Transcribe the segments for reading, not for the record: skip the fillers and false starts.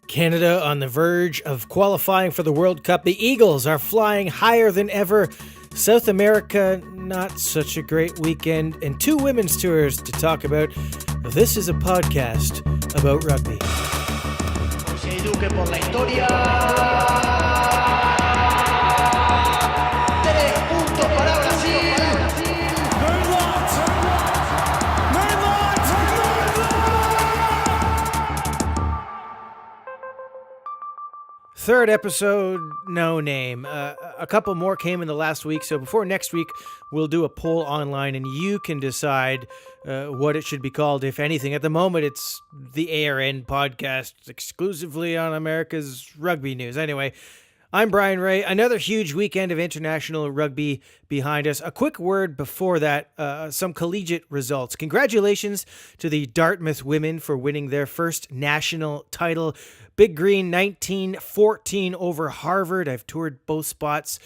Canada on the verge of qualifying for the World Cup. The Eagles are flying higher than ever. South America, not such a great weekend. And 2 women's tours to talk about. This is a podcast about rugby. Por la historia. 3 puntos para Brasil. Third episode, no name. A couple more came in the last week, so before next week, we'll do a poll online, and you can decide what it should be called, if anything. At the moment, it's the ARN podcast, exclusively on America's rugby news. Anyway, I'm Brian Ray. Another huge weekend of international rugby behind us. A quick word before that, some collegiate results. Congratulations to the Dartmouth women for winning their first national title. Big Green 19-14 over Harvard. I've toured both spots.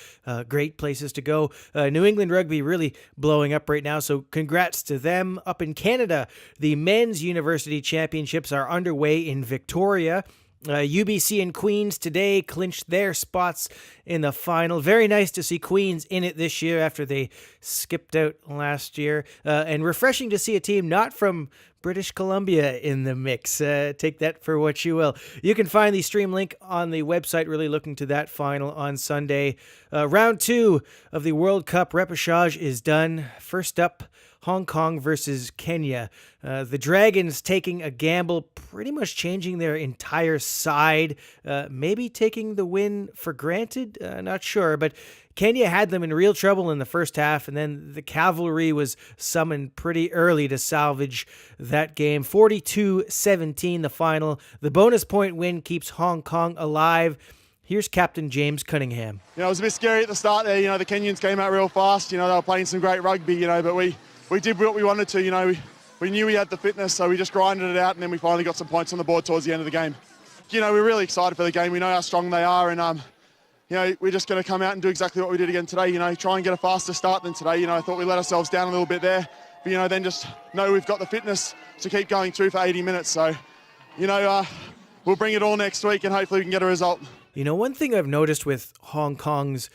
Great places to go. New England rugby really blowing up right now, so congrats to them. Up in Canada, the men's university championships are underway in Victoria. UBC and Queens today clinched their spots in the final. Very nice to see Queens in it this year after they skipped out last year. And refreshing to see a team not from British Columbia in the mix. Take that for what you will. You can find the stream link on the website, really looking to that final on Sunday. Round 2 of the World Cup repechage is done. First up, Hong Kong versus Kenya. The Dragons taking a gamble, pretty much changing their entire side, maybe taking the win for granted, not sure, but Kenya had them in real trouble in the first half, and then the cavalry was summoned pretty early to salvage that game. 42-17 the final. The bonus point win keeps Hong Kong alive. Here's Captain James Cunningham. It was a bit scary at the start there. The Kenyans came out real fast. They were playing some great rugby, but we did what we wanted to. We knew we had the fitness, so we just grinded it out, and then we finally got some points on the board towards the end of the game. We're really excited for the game. We know how strong they are, and we're just going to come out and do exactly what we did again today. Try and get a faster start than today. I thought we let ourselves down a little bit there, but then just know we've got the fitness to keep going through for 80 minutes. So, we'll bring it all next week, and hopefully we can get a result. One thing I've noticed with Hong Kong's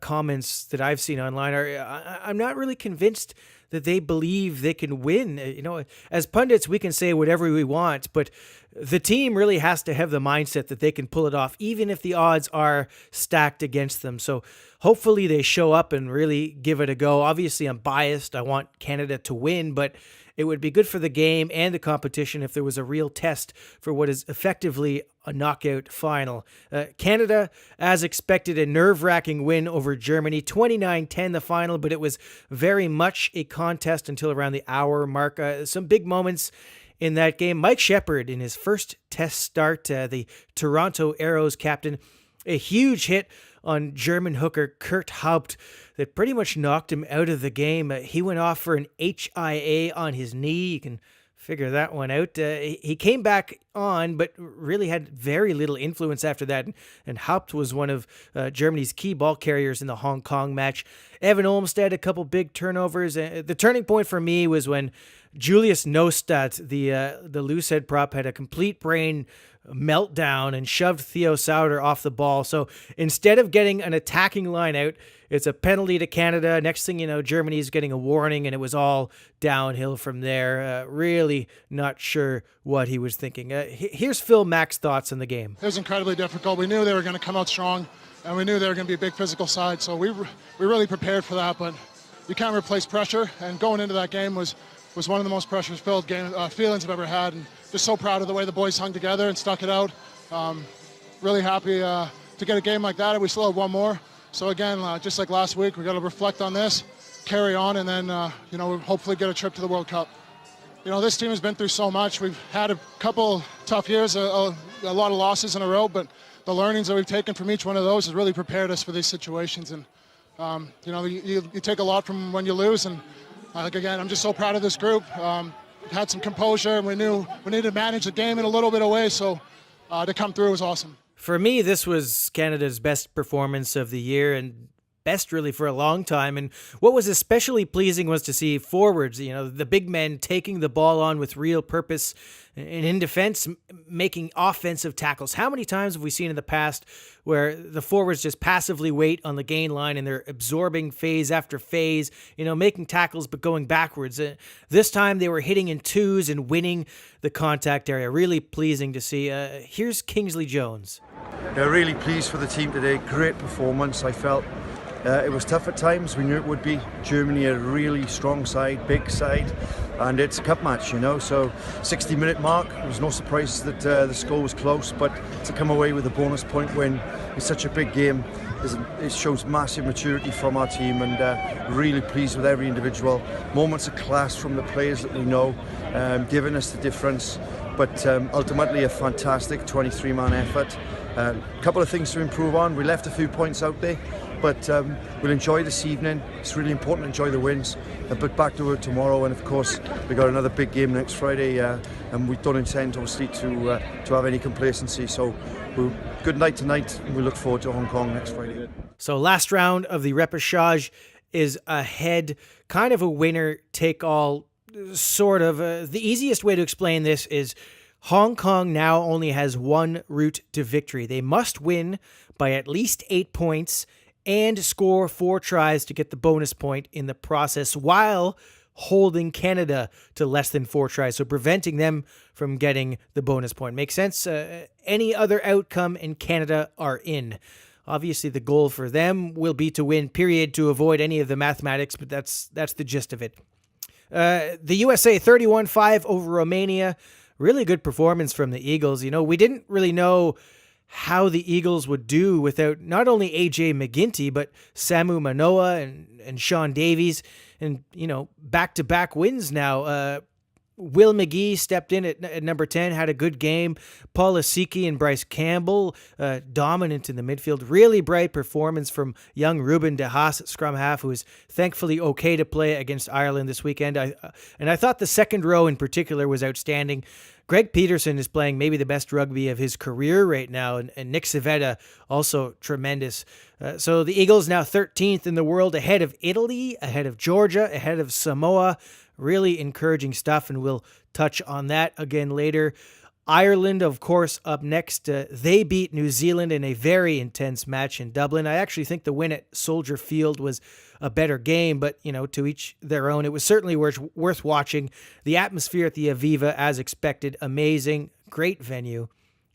comments that I've seen online are I'm not really convinced that they believe they can win. As pundits, we can say whatever we want, but the team really has to have the mindset that they can pull it off, even if the odds are stacked against them. So hopefully they show up and really give it a go. Obviously, I'm biased. I want Canada to win, but it would be good for the game and the competition if there was a real test for what is effectively a knockout final. Canada, as expected, a nerve-wracking win over Germany. 29-10 the final, but it was very much a contest until around the hour mark. Some big moments in that game. Mike Shepherd, in his first test start, the Toronto Arrows captain, a huge hit on German hooker Kurt Haupt that pretty much knocked him out of the game. He went off for an HIA on his knee. You can figure that one out. He came back on, but really had very little influence after that. And Haupt was one of Germany's key ball carriers in the Hong Kong match. Evan Olmsted, a couple big turnovers. The turning point for me was when Julius Nostat, the loosehead prop, had a complete brain meltdown and shoved Theo Sauter off the ball. So instead of getting an attacking line out, it's a penalty to Canada. Next thing you know, Germany's getting a warning, and it was all downhill from there. Really not sure what he was thinking. Here's Phil Mack's thoughts on the game. It was incredibly difficult. We knew they were going to come out strong, and we knew they were going to be a big physical side, so we really prepared for that, but you can't replace pressure, and going into that game was one of the most pressure-filled feelings I've ever had, and just so proud of the way the boys hung together and stuck it out. Really happy to get a game like that, and we still have one more. So again, just like last week, we got to reflect on this, carry on, and then hopefully get a trip to the World Cup. This team has been through so much. We've had a couple tough years, a lot of losses in a row, but the learnings that we've taken from each one of those has really prepared us for these situations. And you take a lot from when you lose, and again, I'm just so proud of this group. Had some composure, and we knew we needed to manage the game in a little bit of way, so to come through was awesome. For me, this was Canada's best performance of the year, and best really for a long time. And what was especially pleasing was to see forwards, the big men taking the ball on with real purpose and in defense, making offensive tackles. How many times have we seen in the past where the forwards just passively wait on the gain line and they're absorbing phase after phase, making tackles but going backwards? This time they were hitting in twos and winning the contact area. Really pleasing to see. Here's Kingsley Jones. Yeah, really pleased for the team today. Great performance. I felt it was tough at times. We knew it would be. Germany, a really strong side, big side, and it's a cup match, so 60-minute mark. There was no surprise that the score was close, but to come away with a bonus point win in such a big game, it shows massive maturity from our team, and really pleased with every individual. Moments of class from the players that we know, giving us the difference, but ultimately a fantastic 23-man effort. A couple of things to improve on. We left a few points out there, but we'll enjoy this evening. It's really important to enjoy the wins, but back to work tomorrow, and of course we got another big game next Friday, and we don't intend obviously to have any complacency, so good night tonight, and we look forward to Hong Kong next Friday. So last round of the repechage is ahead, kind of a winner take all sort of. The easiest way to explain this is Hong Kong now only has one route to victory. They must win by at least 8 points and score 4 tries to get the bonus point in the process, while holding Canada to less than 4 tries, so preventing them from getting the bonus point. Makes sense? Any other outcome and Canada are in. Obviously, the goal for them will be to win, period, to avoid any of the mathematics, but that's the gist of it. The USA 31-5 over Romania. Really good performance from the Eagles. We didn't really know how the Eagles would do without not only AJ McGinty, but Samu Manoa and Sean Davies, and, back-to-back wins now. Will McGee stepped in at number 10, had a good game. Paul Asiki and Bryce Campbell, dominant in the midfield. Really bright performance from young Ruben De Haas at scrum half, who was thankfully okay to play against Ireland this weekend. I thought the second row in particular was outstanding. Greg Peterson is playing maybe the best rugby of his career right now, and Nick Civetta also tremendous. So the Eagles now 13th in the world, ahead of Italy, ahead of Georgia, ahead of Samoa. Really encouraging stuff, and we'll touch on that again later. Ireland, of course, up next. They beat New Zealand in a very intense match in Dublin. I actually think the win at Soldier Field was a better game, but, to each their own. It was certainly worth watching. The atmosphere at the Aviva, as expected, amazing. Great venue.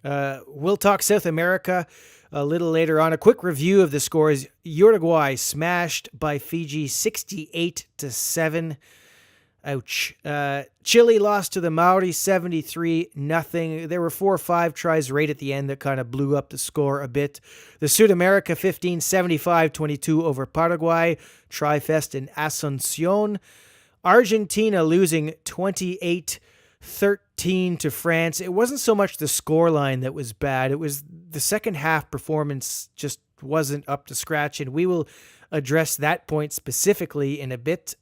We'll talk South America a little later on. A quick review of the scores. Uruguay smashed by Fiji 68-7. Ouch. Chile lost to the Maori 73-0. There were 4 or 5 tries right at the end that kind of blew up the score a bit. The South America 75-22 over Paraguay. Tri-Fest in Asuncion. Argentina losing 28-13 to France. It wasn't so much the scoreline that was bad. It was the second half performance just wasn't up to scratch, and we will address that point specifically in a bit.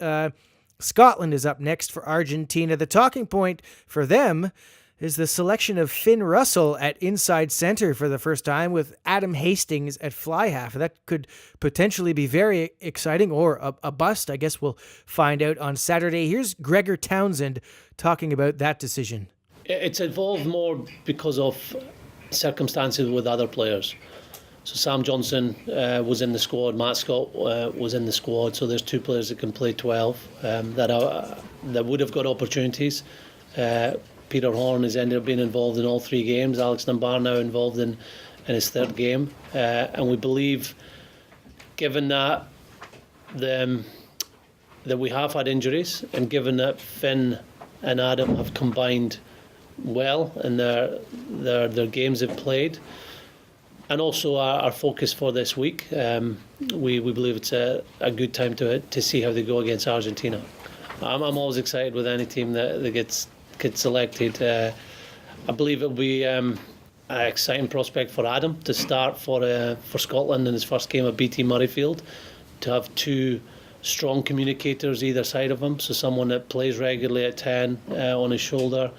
Scotland is up next for Argentina. The talking point for them is the selection of Finn Russell at inside center for the first time, with Adam Hastings at fly half. That could potentially be very exciting, or a bust. I guess we'll find out on Saturday. Here's Gregor Townsend talking about that decision. It's evolved more because of circumstances with other players. So Sam Johnson was in the squad, Matt Scott was in the squad, so there's 2 players that can play 12 that would have got opportunities. Peter Horn has ended up being involved in all 3 games. Alex Nambar now involved in his 3rd game. And we believe, given that that we have had injuries, and given that Finn and Adam have combined well in their games they've played, and also our focus for this week, we believe it's a good time to see how they go against Argentina. I'm always excited with any team that gets selected. I believe it'll be an exciting prospect for Adam to start for Scotland in his first game at BT Murrayfield, to have 2 strong communicators either side of him. So someone that plays regularly at 10 on his shoulder,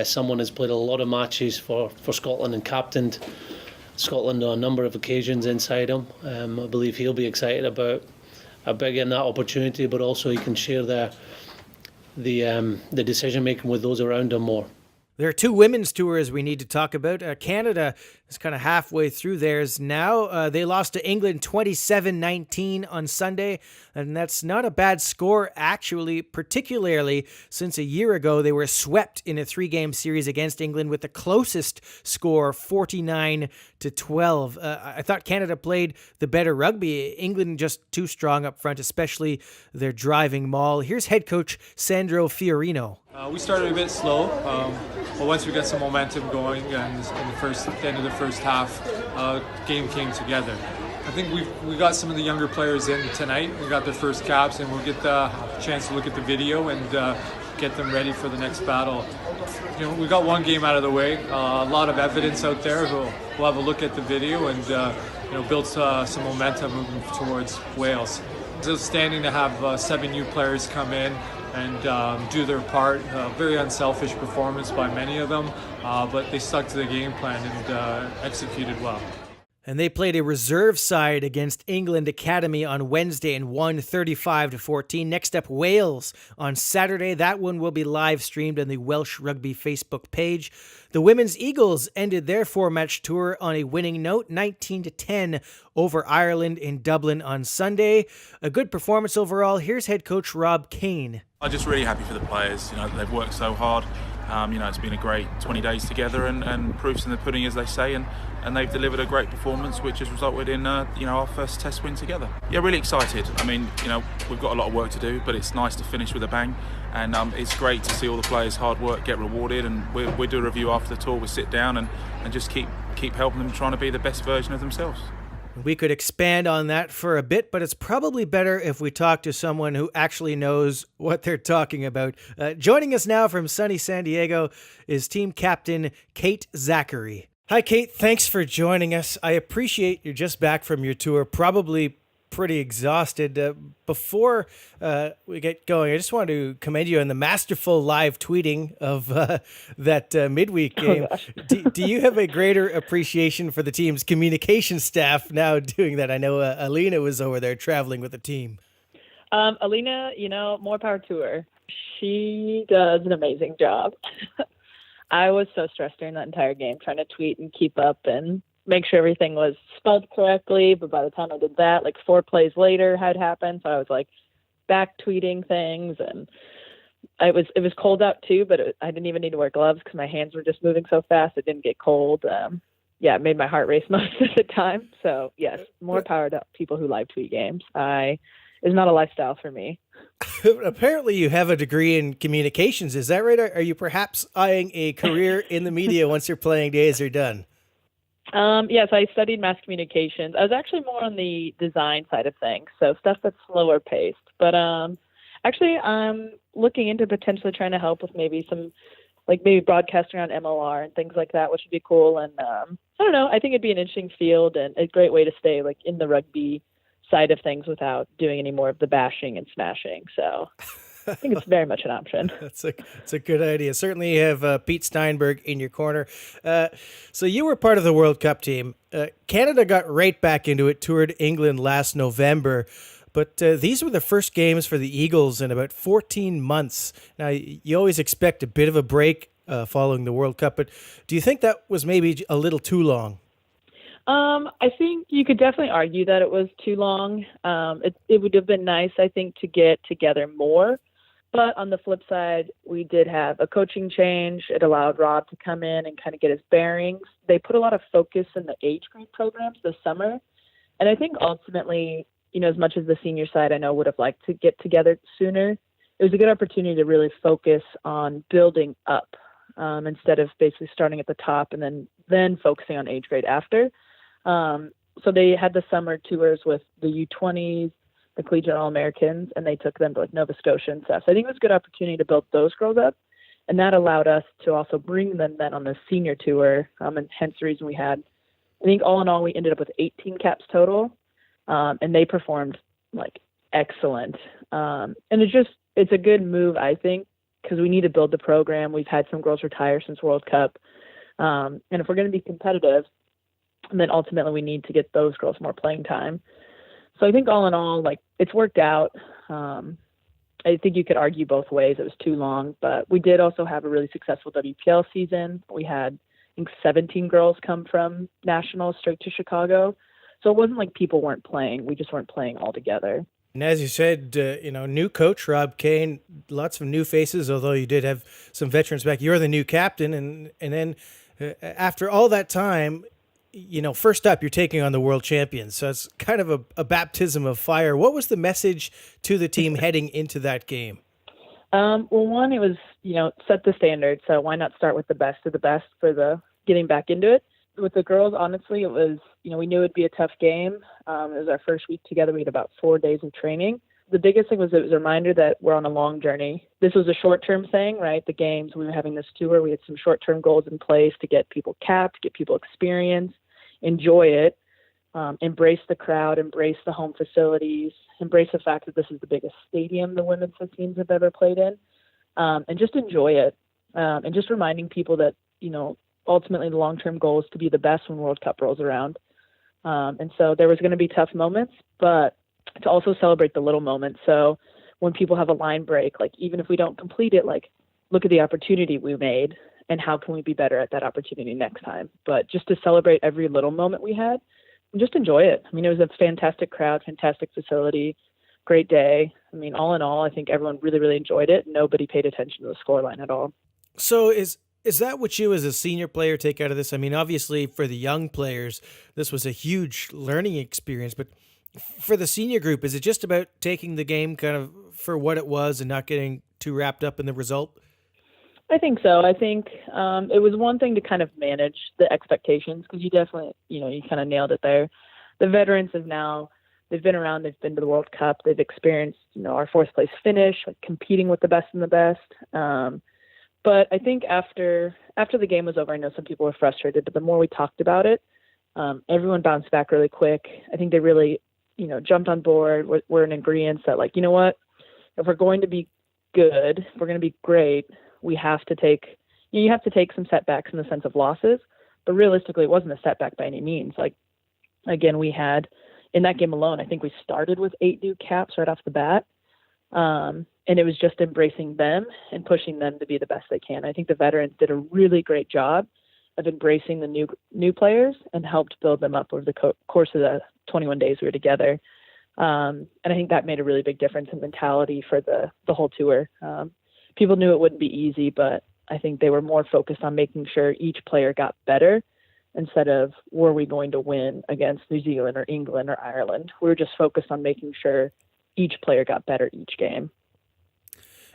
someone who's played a lot of matches for Scotland and captained Scotland on a number of occasions inside him. I believe he'll be excited about getting that opportunity, but also he can share the decision making with those around him more. There are two women's tours we need to talk about. Canada is kind of halfway through theirs now. They lost to England 27-19 on Sunday, and that's not a bad score, actually, particularly since a year ago they were swept in a 3-game series against England with the closest score, 49-12. I thought Canada played the better rugby. England just too strong up front, especially their driving maul. Here's head coach Sandro Fiorino. We started a bit slow, but once we got some momentum going and at the end of the first half, game came together. I think we got some of the younger players in tonight. We got their first caps, and we'll get the chance to look at the video and get them ready for the next battle. We got one game out of the way. A lot of evidence out there. We'll have a look at the video and build some momentum moving towards Wales. It's outstanding to have 7 new players come in and do their part. Very unselfish performance by many of them, but they stuck to the game plan and executed well. And they played a reserve side against England Academy on Wednesday and won 35-14. Next up, Wales on Saturday. That one will be live streamed on the Welsh Rugby Facebook page. The Women's Eagles ended their 4-match tour on a winning note, 19-10 over Ireland in Dublin on Sunday. A good performance overall. Here's head coach Rob Kane. I'm just really happy for the players. They've worked so hard. It's been a great 20 days together and proofs in the pudding, as they say, and they've delivered a great performance, which has resulted in our first test win together. Yeah, really excited. We've got a lot of work to do, but it's nice to finish with a bang, and it's great to see all the players' hard work get rewarded. And we do a review after the tour. We sit down and just keep helping them, trying to be the best version of themselves. We could expand on that for a bit, but it's probably better if we talk to someone who actually knows what they're talking about. Joining us now from sunny San Diego is team captain Tait Zackary. Hi, Tait. Thanks for joining us. I appreciate you're just back from your tour, probably pretty exhausted. Before we get going, I just want to commend you on the masterful live tweeting of that midweek game. Do you have a greater appreciation for the team's communication staff now doing that? I know Alina was over there traveling with the team. Alina, more power to her. She does an amazing job. I was so stressed during that entire game trying to tweet and keep up and make sure everything was spelled correctly. But by the time I did that, 4 plays later had happened. So I was back tweeting things, and it was cold out too, but I didn't even need to wear gloves because my hands were just moving so fast. It didn't get cold. It made my heart race most of the time. So yes, more power to people who live tweet games. It's not a lifestyle for me. Apparently you have a degree in communications. Is that right? Are you perhaps eyeing a career in the media once your playing days are done? Yes, I studied mass communications. I was actually more on the design side of things, so stuff that's slower paced. But actually, I'm looking into potentially trying to help with maybe some, maybe broadcasting on MLR and things like that, which would be cool. And I don't know, I think it'd be an interesting field and a great way to stay in the rugby side of things without doing any more of the bashing and smashing. So I think it's very much an option. It's a good idea. Certainly you have Pete Steinberg in your corner. So you were part of the World Cup team. Canada got right back into it, toured England last November. But these were the first games for the Eagles in about 14 months. Now, you always expect a bit of a break following the World Cup, but do you think that was maybe a little too long? I think you could definitely argue that it was too long. It would have been nice, I think, to get together more. But on the flip side, we did have a coaching change. It allowed Rob to come in and kind of get his bearings. They put a lot of focus in the age grade programs this summer. And I think ultimately, as much as the senior side I know would have liked to get together sooner, it was a good opportunity to really focus on building up instead of basically starting at the top and then focusing on age grade after. So they had the summer tours with the U20s, the Collegiate All-Americans, and they took them to Nova Scotia and stuff. So I think it was a good opportunity to build those girls up, and that allowed us to also bring them then on the senior tour, and hence the reason we had, I think all in all, we ended up with 18 caps total, and they performed excellent. And it's a good move, I think, because we need to build the program. We've had some girls retire since World Cup, and if we're going to be competitive, And then ultimately we need to get those girls more playing time. So I think all in all, like, it's worked out. I think you could argue both ways. It was too long, but we did also have a really successful WPL season. We had, I think, 17 girls come from nationals straight to Chicago. So it wasn't like people weren't playing. We just weren't playing all together. And as you said, new coach Rob Kane, lots of new faces, although you did have some veterans back. You're the new captain. And then after all that time, first up, you're taking on the world champions. So it's kind of a baptism of fire. What was the message to the team heading into that game? Well, one, it was, set the standard. So why not start with the best of the best for the getting back into it? With the girls, honestly, it was, we knew it'd be a tough game. It was our first week together. We had about 4 days of training. The biggest thing was it was a reminder that we're on a long journey. This was a short-term thing, right? The games, we were having this tour. We had some short-term goals in place to get people capped, get people experience, enjoy it, embrace the crowd, embrace the home facilities, embrace the fact that this is the biggest stadium the women's teams have ever played in, and just enjoy it. And just reminding people that, ultimately the long-term goal is to be the best when World Cup rolls around. And so there was going to be tough moments, but to also celebrate the little moments. So when people have a line break, like, even if we don't complete it, like, look at the opportunity we made and how can we be better at that opportunity next time. But just to celebrate every little moment we had and just enjoy it. I mean, it was a fantastic crowd, fantastic facility, great day. I mean, all in all, I think everyone really, really enjoyed it. Nobody paid attention to the scoreline at all. So is that what you as a senior player take out of this? I mean, obviously for the young players, this was a huge learning experience, but for the senior group, is it just about taking the game kind of for what it was and not getting too wrapped up in the result? I think so. I think it was one thing to kind of manage the expectations, because you definitely, you kind of nailed it there. The veterans they've been around, they've been to the World Cup, they've experienced, our 4th place finish, like competing with the best and the best. But I think after the game was over, I know some people were frustrated, but the more we talked about it, everyone bounced back really quick. I think they really, jumped on board. We're in agreement that, like, you know what, if we're going to be good, if we're going to be great, we have to take, you have to take some setbacks in the sense of losses, but realistically it wasn't a setback by any means. Like, again, we had, in that game alone, I think we started with 8 new caps right off the bat. And it was just embracing them and pushing them to be the best they can. I think the veterans did a really great job of embracing the new players and helped build them up over the course of the 21 days we were together. And I think that made a really big difference in mentality for the whole tour. People knew it wouldn't be easy, but I think they were more focused on making sure each player got better instead of, were we going to win against New Zealand or England or Ireland? We were just focused on making sure each player got better each game.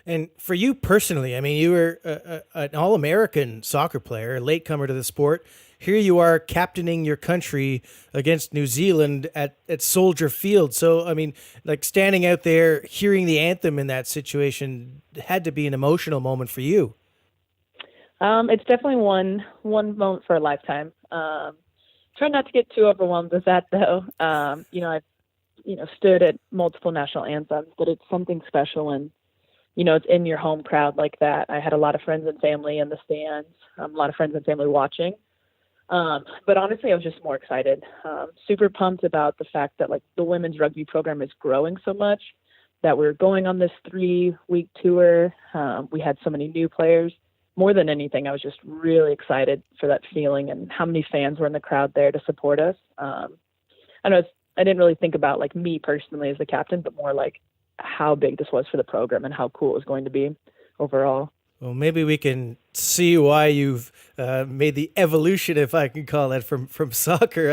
And for you personally, I mean, you were an All-American soccer player, a latecomer to the sport. Here you are captaining your country against New Zealand at Soldier Field. So, I mean, like, standing out there, hearing the anthem in that situation had to be an emotional moment for you. It's definitely one moment for a lifetime. Try not to get too overwhelmed with that, though. I've stood at multiple national anthems, but it's something special when, it's in your home crowd like that. I had a lot of friends and family in the stands, a lot of friends and family watching. But honestly, I was just more excited. Super pumped about the fact that, like, the women's rugby program is growing so much, that we're going on this 3-week tour. We had so many new players. More than anything, I was just really excited for that feeling and how many fans were in the crowd there to support us. I didn't really think about, like, me personally as the captain, but more like how big this was for the program and how cool it was going to be overall. Well, maybe we can see why you've made the evolution, if I can call it, from soccer.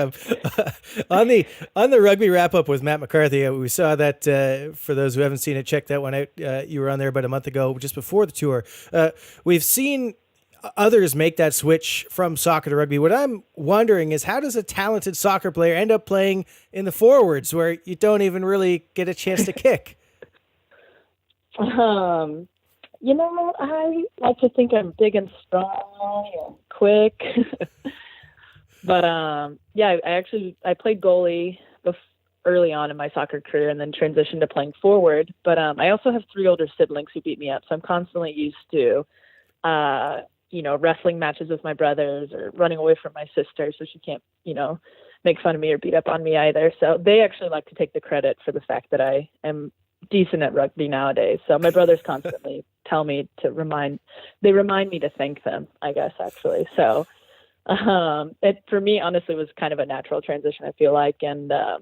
On the rugby wrap up with Matt McCarthy, we saw that for those who haven't seen it, check that one out. You were on there about a month ago, just before the tour. We've seen others make that switch from soccer to rugby. What I'm wondering is, how does a talented soccer player end up playing in the forwards where you don't even really get a chance to kick? I like to think I'm big and strong and quick. But I played goalie early on in my soccer career and then transitioned to playing forward. But I also have 3 older siblings who beat me up, so I'm constantly used to wrestling matches with my brothers or running away from my sister so she can't, make fun of me or beat up on me either. So they actually like to take the credit for the fact that I am decent at rugby nowadays. So my brothers constantly tell me they remind me to thank them, I guess, actually. So it, for me, honestly, was kind of a natural transition, I feel like. And I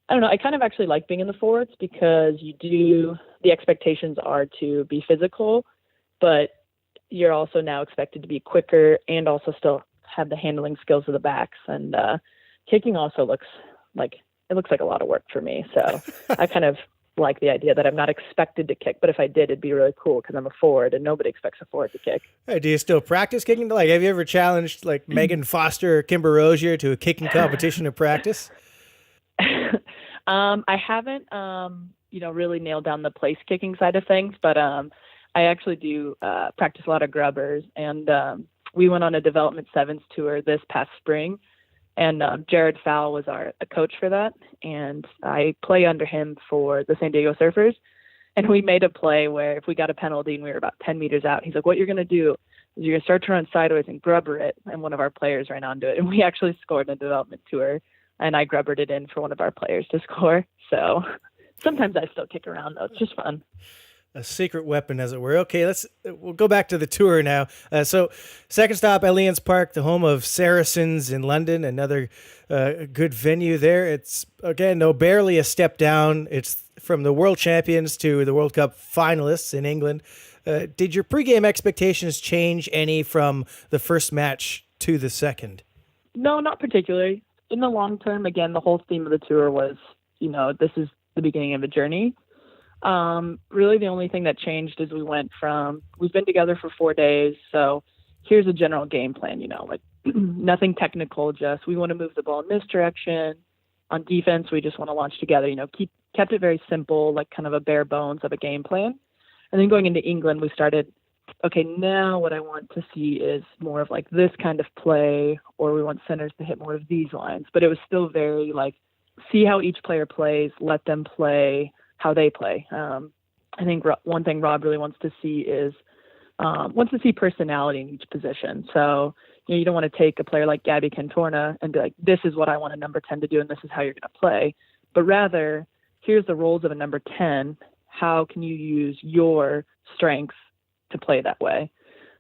don't know, I kind of actually like being in the forwards because the expectations are to be physical, but you're also now expected to be quicker and also still have the handling skills of the backs. And kicking also looks like a lot of work for me. So I kind of like the idea that I'm not expected to kick, but if I did, it'd be really cool because I'm a forward and nobody expects a forward to kick. Hey, do you still practice kicking? Like, have you ever challenged like Megan Foster or Kimber Rozier to a kicking competition in practice? I haven't, really nailed down the place kicking side of things, but I actually do practice a lot of grubbers, and we went on a development sevens tour this past spring, and Jared Fowle was a coach for that, and I play under him for the San Diego Surfers, and we made a play where if we got a penalty and we were about 10 meters out, he's like, what you're going to do is you're going to start to run sideways and grubber it, and one of our players ran onto it, and we actually scored in a development tour, and I grubbered it in for one of our players to score. So sometimes I still kick around, though. It's just fun. A secret weapon, as it were. Okay, we'll go back to the tour now. So second stop, Allianz Park, the home of Saracens in London, another good venue there. It's, again, barely a step down. It's from the world champions to the World Cup finalists in England. Did your pregame expectations change any from the first match to the second? No, not particularly. In the long term, again, the whole theme of the tour was, this is the beginning of a journey. Really the only thing that changed is we've been together for 4 days. So here's a general game plan, nothing technical, just we want to move the ball in this direction. On defense, we just want to launch together, kept it very simple, like kind of a bare bones of a game plan. And then going into England, we started, okay, now what I want to see is more of like this kind of play, or we want centers to hit more of these lines. But it was still very like, see how each player plays, let them play how they play. I think one thing Rob really wants to see is personality in each position. So you don't want to take a player like Gabby Cantorna and be like, this is what I want a number 10 to do, and this is how you're going to play. But rather, here's the roles of a number 10. How can you use your strengths to play that way?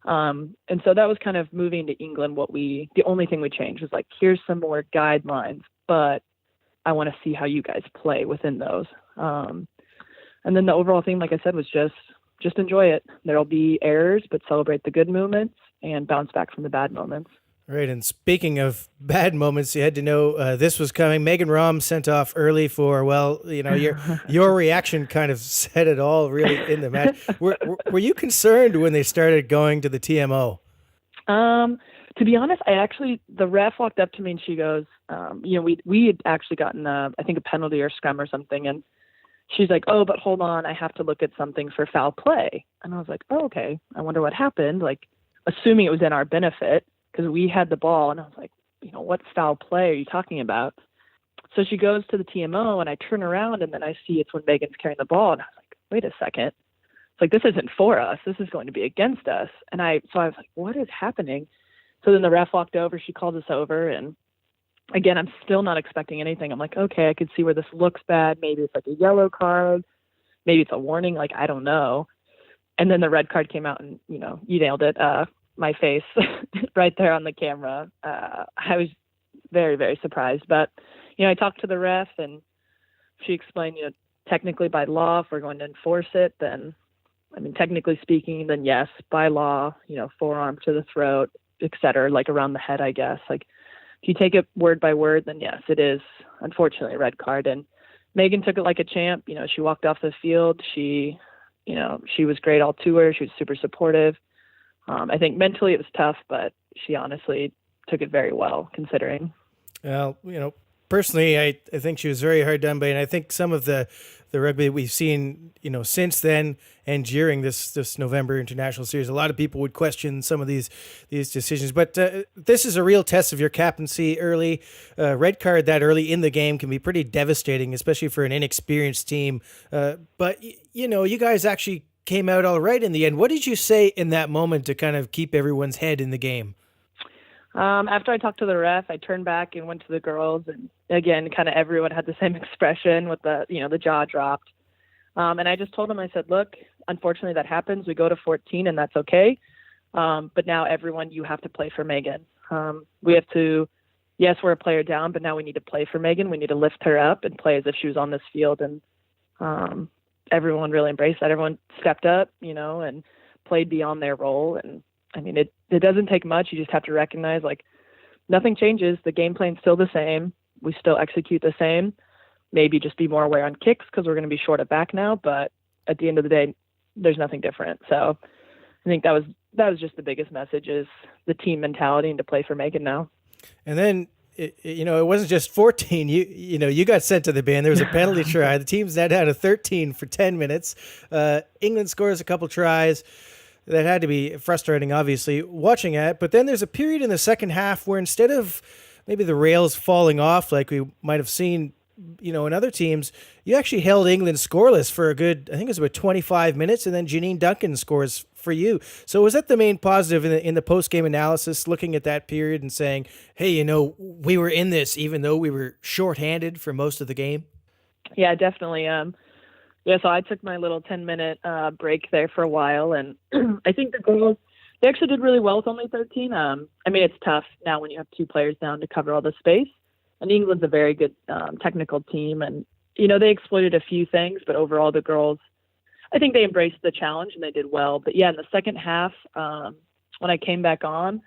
And so that was kind of moving to England. The only thing we changed was like, here's some more guidelines, but I want to see how you guys play within those. And then the overall theme, like I said, was just enjoy it. There'll be errors, but celebrate the good moments and bounce back from the bad moments. Right, and speaking of bad moments, you had to know this was coming. Megan Rahm sent off early for, your reaction kind of said it all really in the match. Were you concerned when they started going to the TMO? To be honest, the ref walked up to me and she goes, we had actually gotten, I think, a penalty or scrum or something, and she's like, oh, but hold on, I have to look at something for foul play. And I was like, oh, okay, I wonder what happened, like assuming it was in our benefit because we had the ball. And I was like, what foul play are you talking about? So she goes to the TMO and I turn around and then I see it's when Megan's carrying the ball. And I was like, wait a second. It's like, this isn't for us. This is going to be against us. And I was like, what is happening? So then the ref walked over, she called us over, and again, I'm still not expecting anything. I'm like, okay, I could see where this looks bad. Maybe it's like a yellow card. Maybe it's a warning. Like, I don't know. And then the red card came out and, you nailed it. My face right there on the camera. I was very, very surprised. But, I talked to the ref and she explained, technically by law, if we're going to enforce it, then, technically speaking, then yes, by law, forearm to the throat, et cetera, like around the head, I guess. Like, if you take it word by word, then yes, it is unfortunately a red card. And Megan took it like a champ. She walked off the field. She was great all tour. She was super supportive. I think mentally it was tough, but she honestly took it very well considering. Well, personally, I think she was very hard done by, and I think some of the rugby that we've seen, since then and during this November international series, a lot of people would question some of these decisions. But this is a real test of your captaincy early. Red card that early in the game can be pretty devastating, especially for an inexperienced team. But you guys actually came out all right in the end. What did you say in that moment to kind of keep everyone's head in the game? After I talked to the ref, I turned back and went to the girls, and again, kind of everyone had the same expression with the jaw dropped. And I just told them, I said, look, unfortunately that happens. We go to 14 and that's okay. But now everyone, you have to play for Megan. We have to, yes, we're a player down, but now we need to play for Megan. We need to lift her up and play as if she was on this field. And everyone really embraced that. Everyone stepped up, and played beyond their role. And I mean, it doesn't take much. You just have to recognize, like, nothing changes. The game plan's still the same. We still execute the same. Maybe just be more aware on kicks because we're going to be short at back now. But at the end of the day, there's nothing different. So I think that was just the biggest message, is the team mentality and to play for Megan now. And then, it wasn't just 14. You got sent to the bin. There was a penalty try. The team's now down to 13 for 10 minutes. England scores a couple tries. That had to be frustrating, obviously, watching it. But then there's a period in the second half where instead of maybe the rails falling off like we might have seen, in other teams, you actually held England scoreless for a good, I think it was about 25 minutes, and then Janine Duncan scores for you. So was that the main positive in the post-game analysis, looking at that period and saying, hey, we were in this even though we were shorthanded for most of the game? Yeah, definitely. So I took my little 10-minute break there for a while, and I think the girls, they actually did really well with only 13. It's tough now when you have two players down to cover all the space. And England's a very good technical team, and they exploited a few things, but overall the girls, I think they embraced the challenge and they did well. But yeah, in the second half, when I came back on,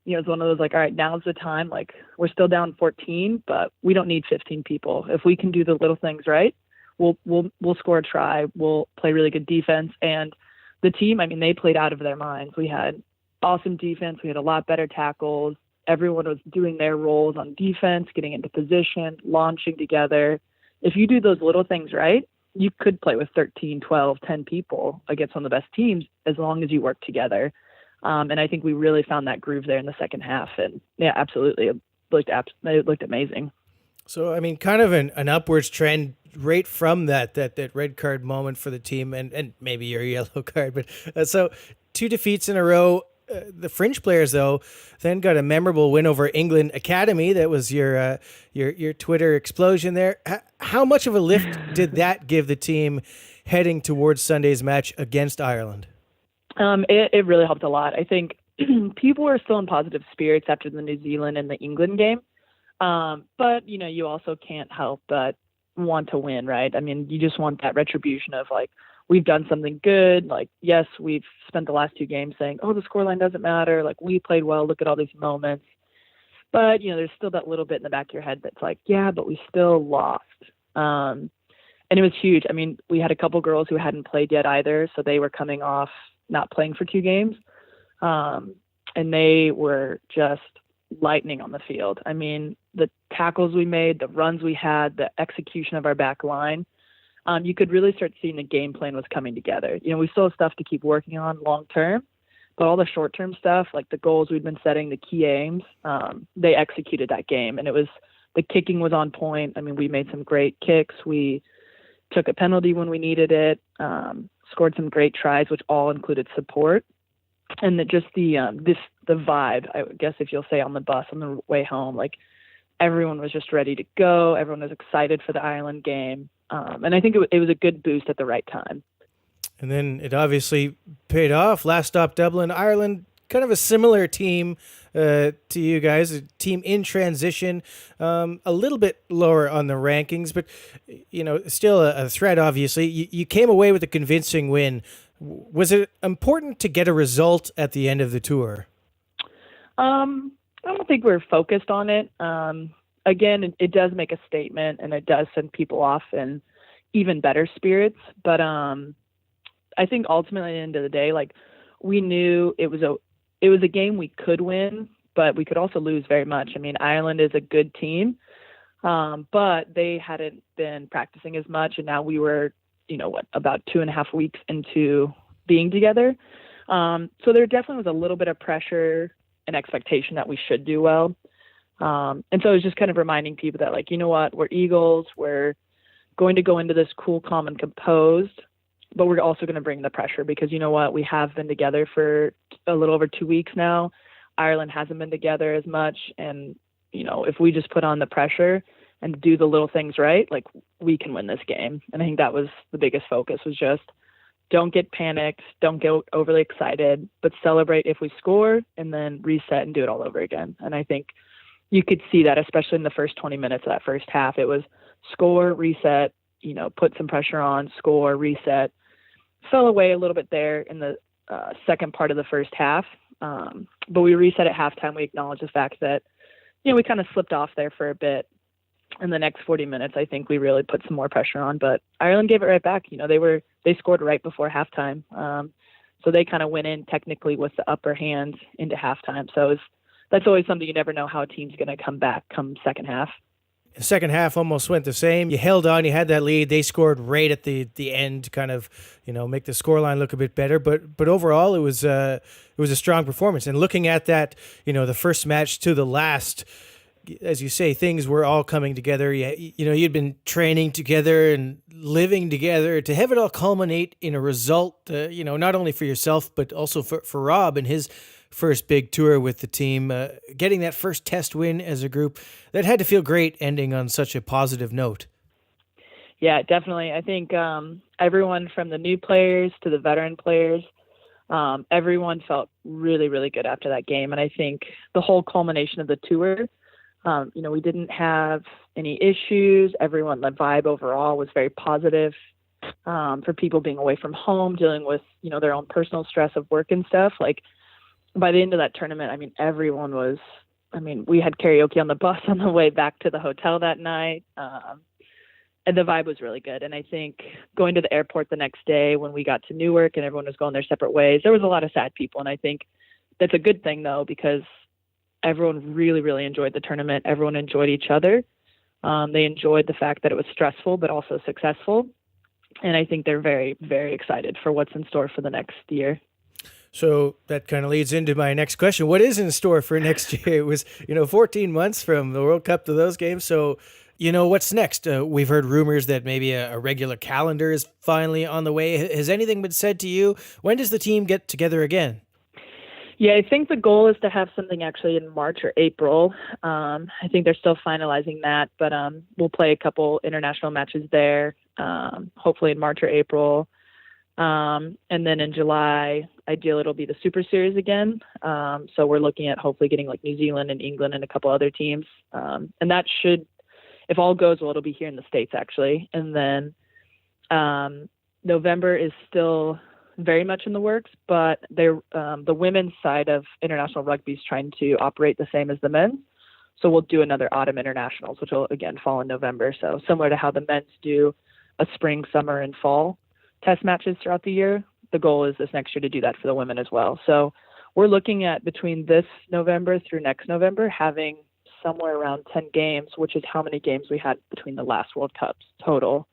it's one of those, like, all right, now's the time. Like, we're still down 14, but we don't need 15 people. If we can do the little things right, we'll score a try. We'll play really good defense. And the team, they played out of their minds. We had awesome defense. We had a lot better tackles. Everyone was doing their roles on defense, getting into position, launching together. If you do those little things right, you could play with 13, 12, 10 people against one of the best teams as long as you work together. And I think we really found that groove there in the second half. And yeah, absolutely. It looked amazing. So, kind of an upwards trend right from that red card moment for the team, and maybe your yellow card. But so 2 defeats in a row. The fringe players, though, then got a memorable win over England Academy. That was your Twitter explosion there. How much of a lift did that give the team heading towards Sunday's match against Ireland? It really helped a lot. I think people were still in positive spirits after the New Zealand and the England game. But, you also can't help but want to win, right? You just want that retribution of, like, we've done something good. Like, yes, we've spent the last 2 games saying, oh, the scoreline doesn't matter. Like, we played well. Look at all these moments. But, there's still that little bit in the back of your head that's like, yeah, but we still lost. And it was huge. We had a couple girls who hadn't played yet either. So they were coming off not playing for 2 games. And they were just lightning on the field. The tackles we made, the runs we had, the execution of our back line, you could really start seeing the game plan was coming together. We still have stuff to keep working on long term, but all the short term stuff, like the goals we'd been setting, the key aims, they executed that game. And the kicking was on point. We made some great kicks. We took a penalty when we needed it, scored some great tries, which all included support. And the vibe, I guess, if you'll say, on the bus on the way home, like, everyone was just ready to go. Everyone was excited for the Ireland game. And I think it was a good boost at the right time. And then it obviously paid off. Last stop, Dublin, Ireland, kind of a similar team to you guys, a team in transition, a little bit lower on the rankings, but, still a threat, obviously. You came away with a convincing win. Was it important to get a result at the end of the tour? I don't think we're focused on it. Again, it does make a statement, and it does send people off in even better spirits. But I think ultimately, at the end of the day, like, we knew it was a game we could win, but we could also lose very much. Ireland is a good team, but they hadn't been practicing as much, and now we were, about 2.5 weeks into being together. So there definitely was a little bit of pressure and expectation that we should do well. And so it was just kind of reminding people that, like, you know what, we're Eagles. We're going to go into this cool, calm, and composed. but we're also going to bring the pressure because you know what? We have been together for a little over 2 weeks now. Ireland hasn't been together as much. And, you know, if we just put on the pressure and do the little things right, like we can win this game. And I think that was the biggest focus, was just don't get panicked, don't get overly excited, but celebrate if we score and then reset and do it all over again. And I think you could see that, especially in the first 20 minutes of that first half. It was score, reset, you know, put some pressure on, score, reset. Fell away a little bit there in the second part of the first half. But we reset at halftime. We acknowledged the fact that, you know, we kind of slipped off there for a bit. In the next 40 minutes, I think we really put some more pressure on, but Ireland gave it right back. You know, they scored right before halftime. So they kind of went in technically with the upper hand into halftime. So that's always something you never know how a team's going to come back come second half. The second half almost went the same. You held on, you had that lead. They scored right at the end, kind of, you know, make the scoreline look a bit better. But overall, it was a strong performance. And looking at that, you know, the first match to the last, as you say, things were all coming together. You know, you'd been training together and living together. To have it all culminate in a result, you know, not only for yourself, but also for Rob and his first big tour with the team, getting that first test win as a group, that had to feel great ending on such a positive note. Yeah, definitely. I think everyone from the new players to the veteran players, everyone felt really, really good after that game. And I think the whole culmination of the tour, you know, we didn't have any issues. Everyone, the vibe overall was very positive, for people being away from home, dealing with, you know, their own personal stress of work and stuff. Like by the end of that tournament, I mean, everyone was, I mean, we had karaoke on the bus on the way back to the hotel that night. And the vibe was really good. And I think going to the airport the next day when we got to Newark and everyone was going their separate ways, there was a lot of sad people. And I think that's a good thing though, because everyone really, really enjoyed the tournament. Everyone enjoyed each other. They enjoyed the fact that it was stressful, but also successful. And I think they're very, very excited for what's in store for the next year. So that kind of leads into my next question. What is in store for next year? It was, you know, 14 months from the World Cup to those games. So, you know, what's next? We've heard rumors that maybe a regular calendar is finally on the way. Has anything been said to you? When does the team get together again? Yeah, I think the goal is to have something actually in March or April. I think they're still finalizing that, but we'll play a couple international matches there, hopefully in March or April. And then in July, ideally it'll be the Super Series again. So we're looking at hopefully getting like New Zealand and England and a couple other teams. And that should, if all goes well, it'll be here in the States actually. And then November is still very much in the works, but they're the women's side of international rugby is trying to operate the same as the men's. So we'll do another autumn internationals, which will again fall in November. So similar to how the men's do a spring, summer, and fall test matches throughout the year, the goal is this next year to do that for the women as well. So we're looking at between this November through next November having somewhere around 10 games, which is how many games we had between the last World Cups total.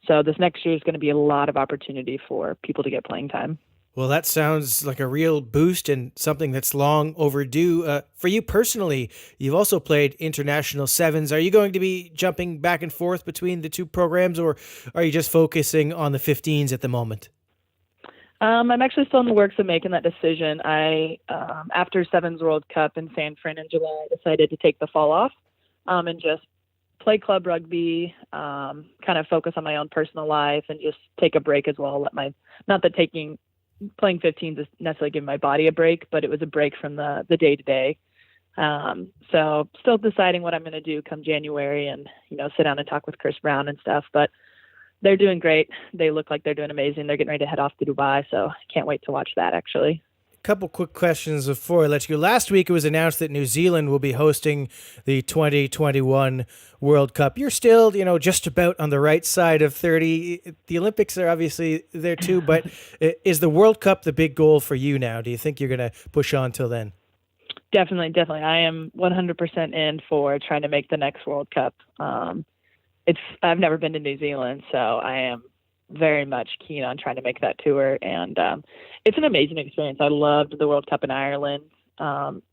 So this next year is going to be a lot of opportunity for people to get playing time. Well, that sounds like a real boost and something that's long overdue. For you personally, you've also played international sevens. Are you going to be jumping back and forth between the two programs, or are you just focusing on the 15s at the moment? I'm actually still in the works of making that decision. I, after Sevens World Cup in San Fran in July, decided to take the fall off and just play club rugby, kind of focus on my own personal life and just take a break as well. Playing 15s is necessarily giving my body a break, but it was a break from the day-to-day. So still deciding what I'm going to do come January and, you know, sit down and talk with Chris Brown and stuff, but they're doing great. They look like they're doing amazing. They're getting ready to head off to Dubai, so I can't wait to watch that actually. Couple quick questions before I let you go. Last week it was announced that New Zealand will be hosting the 2021 World Cup. You're still, you know, just about on the right side of 30. The Olympics are obviously there too, but is the World Cup the big goal for you now? Do you think you're going to push on till then? Definitely. I am 100% in for trying to make the next World Cup. I've never been to New Zealand, so I am very much keen on trying to make that tour, and it's an amazing experience. I loved the World Cup in Ireland.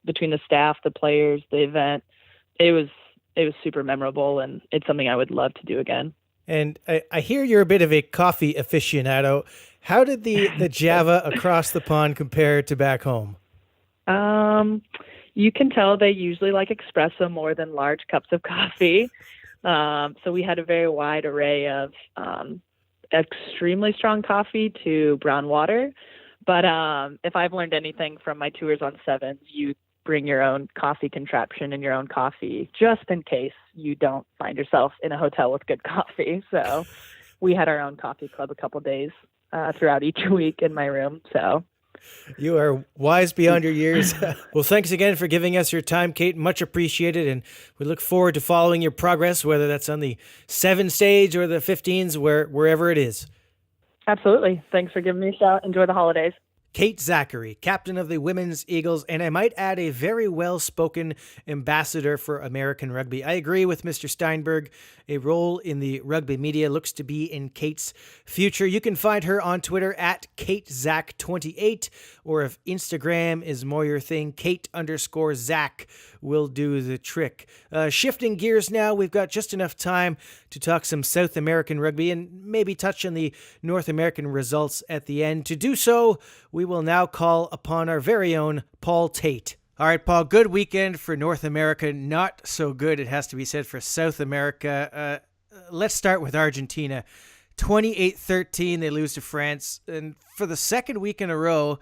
Between the staff, the players, the event, it was super memorable, and it's something I would love to do again. And I hear you're a bit of a coffee aficionado. How did the Java across the pond compare to back home? You can tell they usually like espresso more than large cups of coffee. So we had a very wide array of extremely strong coffee to brown water. But if I've learned anything from my tours on Sevens, you bring your own coffee contraption and your own coffee just in case you don't find yourself in a hotel with good coffee. So we had our own coffee club a couple days throughout each week in my room. So you are wise beyond your years. Well, thanks again for giving us your time, Kate. Much appreciated. And we look forward to following your progress, whether that's on the 7 stage or the 15s, wherever it is. Absolutely. Thanks for giving me a shout. Enjoy the holidays. Tait Zackary, captain of the Women's Eagles, and I might add a very well-spoken ambassador for American rugby. I agree with Mr. Steinberg. A role in the rugby media looks to be in Kate's future. You can find her on Twitter at KateZack28, or if Instagram is more your thing, Kate_Zack will do the trick. Shifting gears now, we've got just enough time to talk some South American rugby and maybe touch on the North American results at the end. To do so, we will now call upon our very own Paul Tait. All right, Paul, good weekend for North America. Not so good, it has to be said, for South America. Let's start with Argentina. 28-13, they lose to France. And for the second week in a row,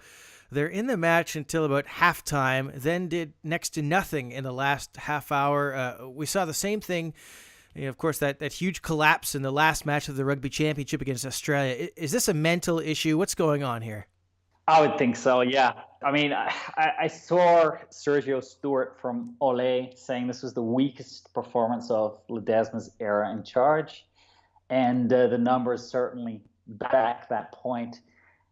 they're in the match until about halftime, then did next to nothing in the last half hour. We saw the same thing, of course, that huge collapse in the last match of the Rugby Championship against Australia. Is this a mental issue? What's going on here? I would think so, yeah. I mean, I saw Sergio Stewart from Ole saying this was the weakest performance of Ledesma's era in charge. And the numbers certainly back that point.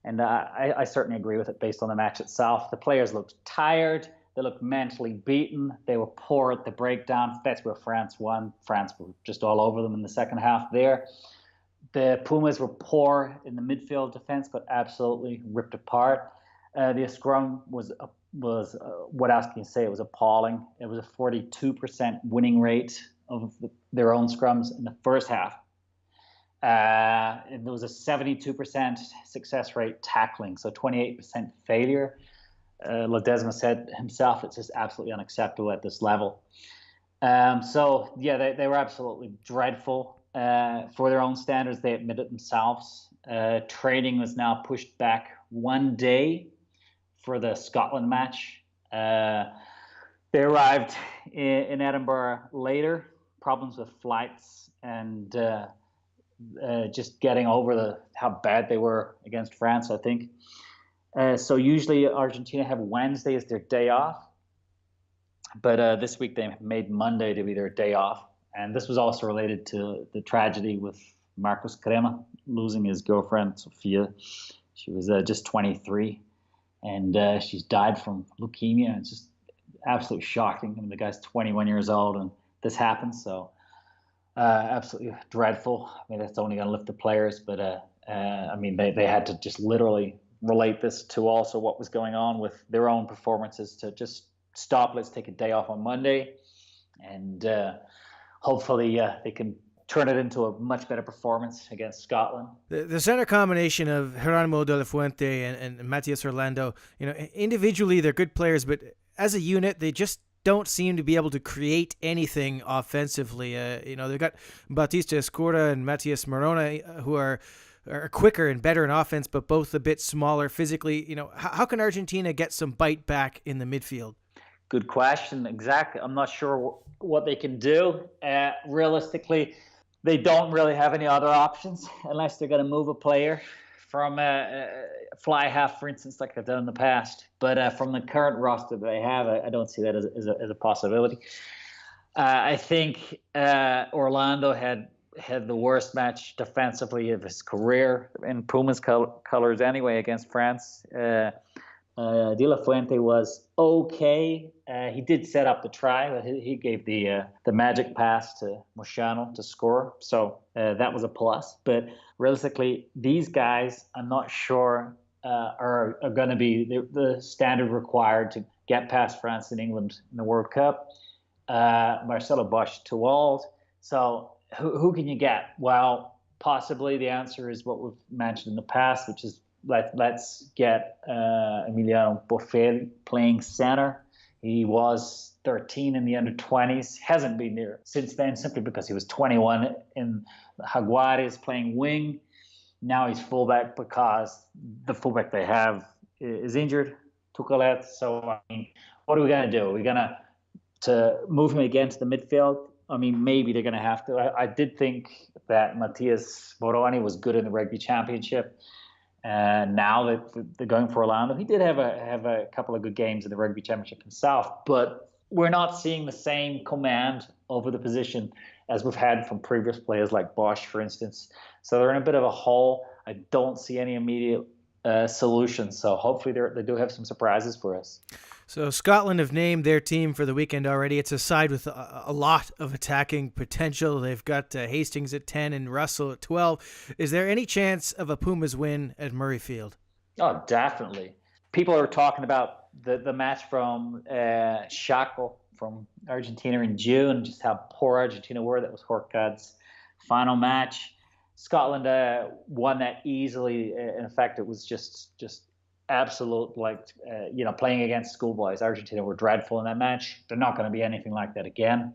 And I certainly agree with it based on the match itself. The players looked tired. They looked mentally beaten. They were poor at the breakdown. That's where France won. France were just all over them in the second half there. The Pumas were poor in the midfield defense, but absolutely ripped apart. The scrum was what else can you say? It was appalling. It was a 42% winning rate of their own scrums in the first half. There was a 72% success rate tackling, so 28% failure. Ledesma said himself, it's just absolutely unacceptable at this level. So, yeah, they were absolutely dreadful. For their own standards, they admit it themselves. Training was now pushed back 1 day for the Scotland match. They arrived in Edinburgh later, problems with flights and just getting over how bad they were against France, I think. So usually Argentina have Wednesday as their day off. But this week they made Monday to be their day off. And this was also related to the tragedy with Marcos Crema losing his girlfriend, Sofia. She was just 23, and she's died from leukemia. It's just absolutely shocking. I mean, the guy's 21 years old, and this happens. So absolutely dreadful. I mean, that's only going to lift the players. But, I mean, they had to just literally relate this to also what was going on with their own performances to just stop. Let's take a day off on Monday. And hopefully they can turn it into a much better performance against Scotland. The center combination of Geronimo de la Fuente and Matias Orlando, individually they're good players, but as a unit, they just don't seem to be able to create anything offensively. They've got Batista Escura and Matias Morona, who are quicker and better in offense, but both a bit smaller physically. How can Argentina get some bite back in the midfield? Good question. Exactly. I'm not sure what they can do. Realistically, they don't really have any other options unless they're going to move a player from fly half, for instance, like they've done in the past. But from the current roster that they have, I don't see that as a possibility. I think Orlando had the worst match defensively of his career in Pumas colors anyway against France. De La Fuente was okay. He did set up the try, but he gave the magic pass to Moschano to score. So that was a plus. But realistically, these guys, I'm not sure, are going to be the standard required to get past France and England in the World Cup. Marcelo Bosch too old. So who can you get? Well, possibly the answer is what we've mentioned in the past, which is let's get Emiliano Boffel playing center. He was 13 in the under-20s, hasn't been there since then simply because he was 21 in Jaguares playing wing. Now he's fullback because the fullback they have is injured, Tucalet. So, I mean, what are we going to do? Are we going to move him again to the midfield? I mean, maybe they're going to have to. I did think that Matias Moroni was good in the Rugby Championship. Now that they're going for Orlando, he did have a couple of good games in the Rugby Championship himself, but we're not seeing the same command over the position as we've had from previous players like Bosch, for instance. So they're in a bit of a hole. I don't see any immediate solutions. So hopefully they do have some surprises for us. So Scotland have named their team for the weekend already. It's a side with a lot of attacking potential. They've got Hastings at 10 and Russell at 12. Is there any chance of a Pumas win at Murrayfield? Oh, definitely. People are talking about the match from Chaco from Argentina in June, just how poor Argentina were. That was Horkad's final match. Scotland won that easily. In fact, it was just absolute, playing against schoolboys. Argentina were dreadful in that match. They're not going to be anything like that again.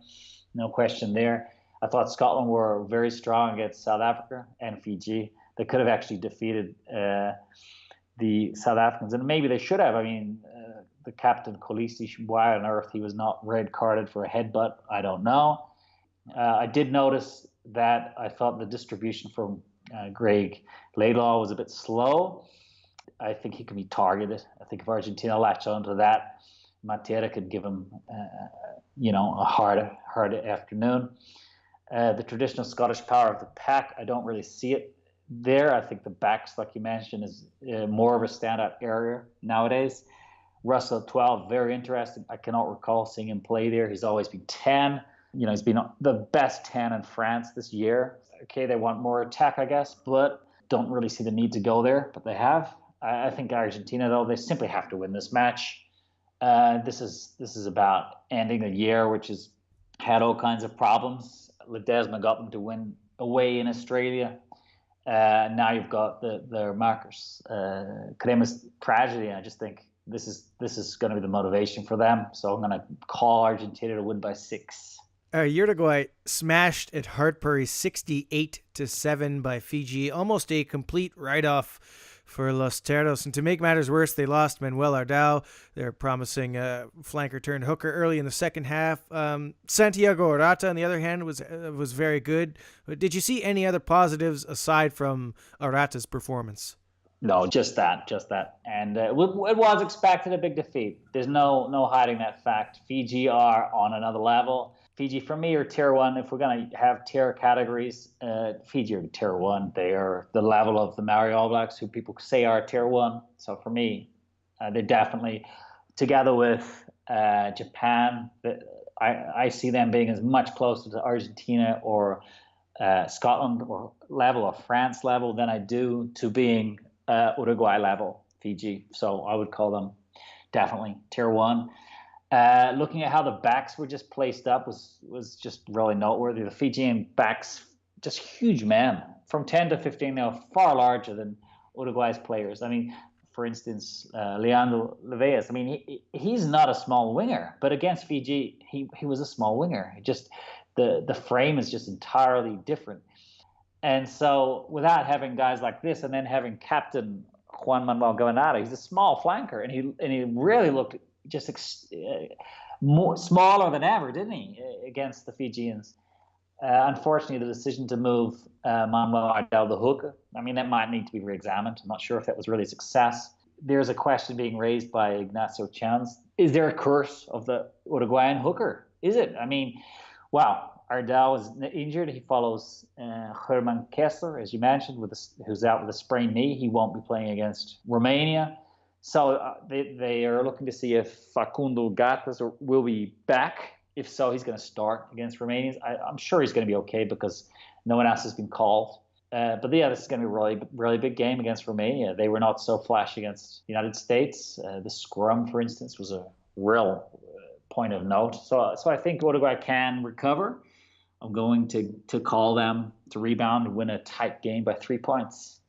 No question there. I thought Scotland were very strong against South Africa and Fiji. They could have actually defeated the South Africans, and maybe they should have. I mean, the captain, Kolisi, why on earth he was not red carded for a headbutt, I don't know. I did notice that I thought the distribution from Greg Laidlaw was a bit slow. I think he can be targeted. I think if Argentina latch onto that, Matera could give him, a hard afternoon. The traditional Scottish power of the pack, I don't really see it there. I think the backs, like you mentioned, is more of a standout area nowadays. Russell at 12, very interesting. I cannot recall seeing him play there. He's always been 10. He's been the best 10 in France this year. Okay, they want more attack, I guess, but don't really see the need to go there, but they have. I think Argentina, though, they simply have to win this match. This is about ending a year which has had all kinds of problems. Ledesma got them to win away in Australia. Now you've got the Marcus Cremas tragedy. I just think this is going to be the motivation for them. So I'm going to call Argentina to win by 6. Uruguay smashed at Hartpury 68-7 by Fiji. Almost a complete write-off for Los Terros. And to make matters worse, they lost Manuel Ardao, their promising flanker turned hooker, early in the second half. Santiago Arata, on the other hand, was very good. But did you see any other positives aside from Arata's performance? No, just that. And it was expected, a big defeat. There's no hiding that fact. Fiji are on another level. Fiji, for me, are tier 1. If we're going to have tier categories, Fiji are tier 1. They are the level of the Maori All Blacks, who people say are tier 1. So for me, they're definitely, together with Japan, I see them being as much closer to Argentina or Scotland or level or France level than I do to being Uruguay level, Fiji. So I would call them definitely tier 1. Looking at how the backs were just placed up was just really noteworthy. The Fijian backs, just huge men. From 10 to 15, they are far larger than Uruguay's players. I mean, for instance, Leandro Leveas, I mean, he's not a small winger, but against Fiji, he was a small winger. The frame is just entirely different. And so without having guys like this and then having captain Juan Manuel Gavanata, he's a small flanker, and he really looked just more smaller than ever, didn't he, against the Fijians? Unfortunately, the decision to move Manuel Ardao the hooker, I mean, that might need to be re-examined. I'm not sure if that was really a success. There's a question being raised by Ignacio Chans. Is there a curse of the Uruguayan hooker? Is it? I mean, wow, Ardao is injured. He follows Herman Kessler, as you mentioned, who's out with a sprained knee. He won't be playing against Romania. So they are looking to see if Facundo Gatas will be back. If so, he's going to start against Romania. I'm sure he's going to be okay because no one else has been called. But yeah, this is going to be a really, really big game against Romania. They were not so flashy against the United States. The scrum, for instance, was a real point of note. So I think Uruguay can recover. I'm going to call them to rebound and win a tight game by 3 points.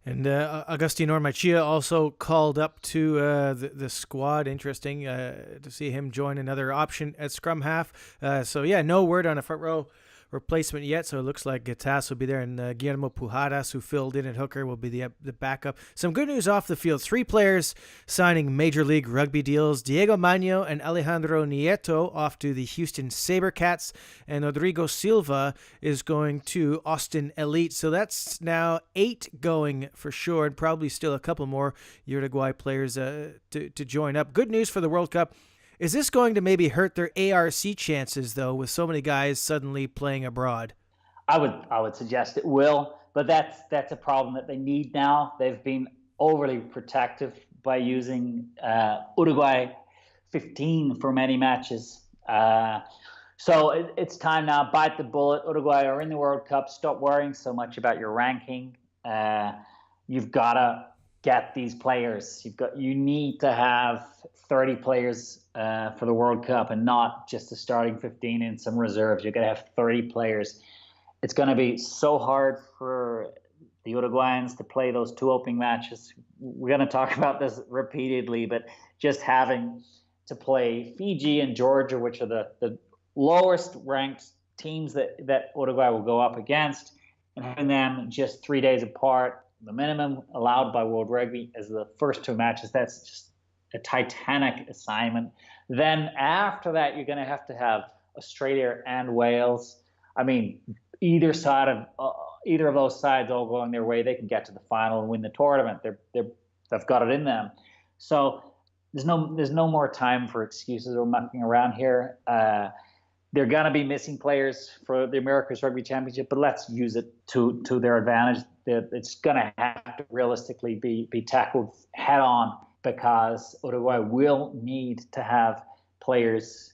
And Agustin Ormachia also called up to the squad. Interesting to see him join another option at scrum half. So, yeah, no word on a front row replacement yet, so it looks like Gatas will be there, and Guillermo Pujadas, who filled in at hooker, will be the backup. Some good news off the field. 3 players signing Major League Rugby deals. Diego Magno and Alejandro Nieto off to the Houston SaberCats, and Rodrigo Silva is going to Austin Elite. So that's now 8 going for sure, and probably still a couple more Uruguay players to join up. Good news for the World Cup. Is this going to maybe hurt their ARC chances, though, with so many guys suddenly playing abroad? I would suggest it will, but that's a problem that they need now. They've been overly protective by using Uruguay 15 for many matches. So it's time now. Bite the bullet. Uruguay are in the World Cup. Stop worrying so much about your ranking. You've got to get these players. You need to have 30 players for the World Cup, and not just a starting 15 and some reserves. You're going to have 30 players. It's going to be so hard for the Uruguayans to play those 2 opening matches. We're going to talk about this repeatedly, but just having to play Fiji and Georgia, which are the lowest ranked teams that Uruguay will go up against, and having them just 3 days apart, the minimum allowed by World Rugby is the first 2 matches. That's just a titanic assignment. Then after that, you're going to have Australia and Wales. I mean, either of those sides all going their way, they can get to the final and win the tournament. They've got it in them. So there's no more time for excuses or mucking around here. They're going to be missing players for the America's Rugby Championship, but let's use it to their advantage. It's going to have to realistically be tackled head on, because Uruguay will need to have players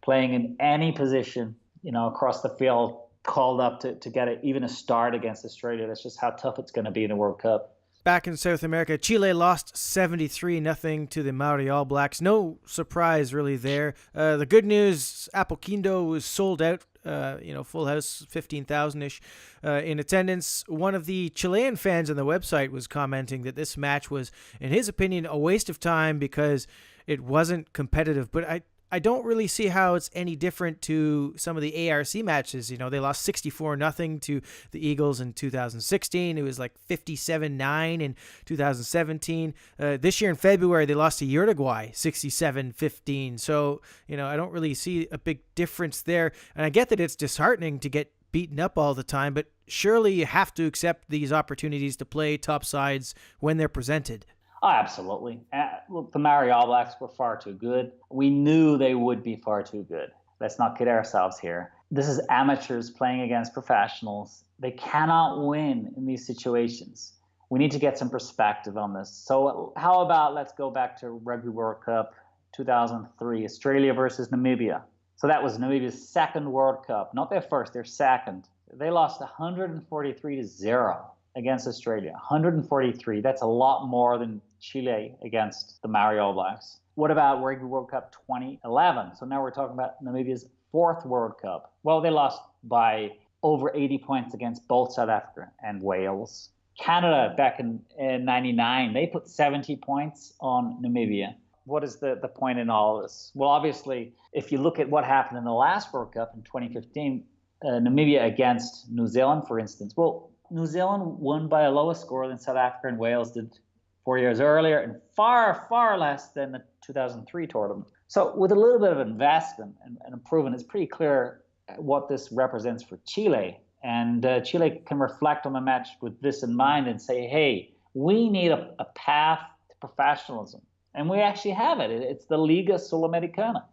playing in any position, across the field, called up to get even a start against Australia. That's just how tough it's going to be in the World Cup. Back in South America, Chile lost 73-0 to the Maori All Blacks. No surprise really there. The good news, Apoquindo was sold out, full house, 15,000-ish in attendance. One of the Chilean fans on the website was commenting that this match was, in his opinion, a waste of time because it wasn't competitive. But I don't really see how it's any different to some of the ARC matches. They lost 64-0 to the Eagles in 2016. It was like 57-9 in 2017. This year in February, they lost to Uruguay 67-15. So, I don't really see a big difference there. And I get that it's disheartening to get beaten up all the time, but surely you have to accept these opportunities to play top sides when they're presented. Oh, absolutely. Look, the Maori All Blacks were far too good. We knew they would be far too good. Let's not kid ourselves here. This is amateurs playing against professionals. They cannot win in these situations. We need to get some perspective on this. So how about let's go back to Rugby World Cup 2003, Australia versus Namibia. So that was Namibia's second World Cup, not their first, their second. They lost 143-0 against Australia. 143. That's a lot more than Chile against the Maori All Blacks. What about Rugby World Cup 2011? So now we're talking about Namibia's 4th World Cup. Well, they lost by over 80 points against both South Africa and Wales. Canada back in 99, they put 70 points on Namibia. What is the point in all of this? Well, obviously, if you look at what happened in the last World Cup in 2015, Namibia against New Zealand, for instance, well, New Zealand won by a lower score than South Africa and Wales did 4 years earlier, and far, far less than the 2003 tournament. So with a little bit of investment and improvement, it's pretty clear what this represents for Chile. And Chile can reflect on the match with this in mind and say, hey, we need a path to professionalism. And we actually have it. It's the Liga Sul-Americana.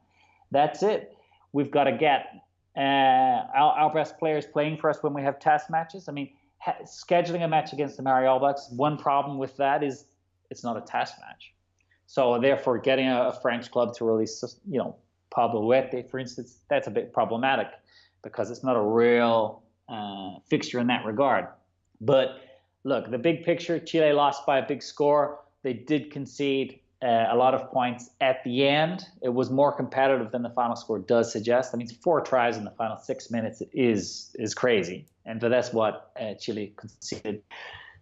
That's it. We've got to get our best players playing for us when we have test matches. I mean, scheduling a match against the Maori All Blacks, one problem with that is it's not a test match. So therefore, getting a French club to release, Pablo Huete, for instance, that's a bit problematic because it's not a real fixture in that regard. But look, the big picture, Chile lost by a big score. They did concede a lot of points at the end. It was more competitive than the final score does suggest. I mean, 4 tries in the final 6 minutes is crazy, and that's what Chile conceded.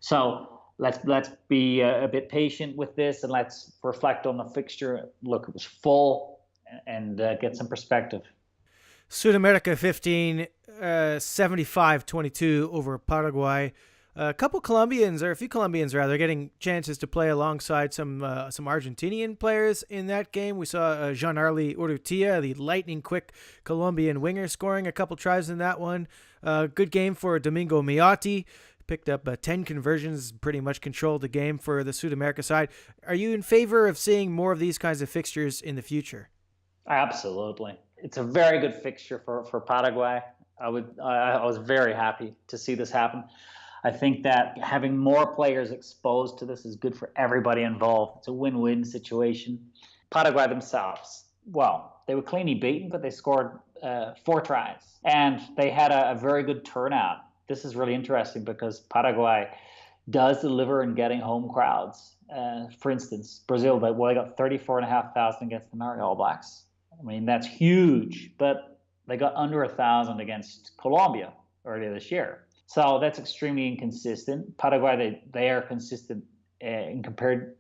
So let's be a bit patient with this, and let's reflect on the fixture. Look, it was full, and get some perspective. Sudamerica 15, 75-22 over Paraguay. A few Colombians rather, getting chances to play alongside some Argentinian players in that game. We saw Jean-Arly Urrutia, the lightning-quick Colombian winger, scoring a couple tries in that one. Good game for Domingo Miotti. Picked up 10 conversions, pretty much controlled the game for the Sudamerica side. Are you in favor of seeing more of these kinds of fixtures in the future? Absolutely. It's a very good fixture for Paraguay. I was very happy to see this happen. I think that having more players exposed to this is good for everybody involved. It's a win-win situation. Paraguay themselves, well, they were cleanly beaten, but they scored 4 tries. And they had a very good turnout. This is really interesting because Paraguay does deliver in getting home crowds. For instance, Brazil, they got 34,500 against the Maori All Blacks. I mean, that's huge, but they got under 1,000 against Colombia earlier this year. So that's extremely inconsistent. Paraguay, they are consistent compared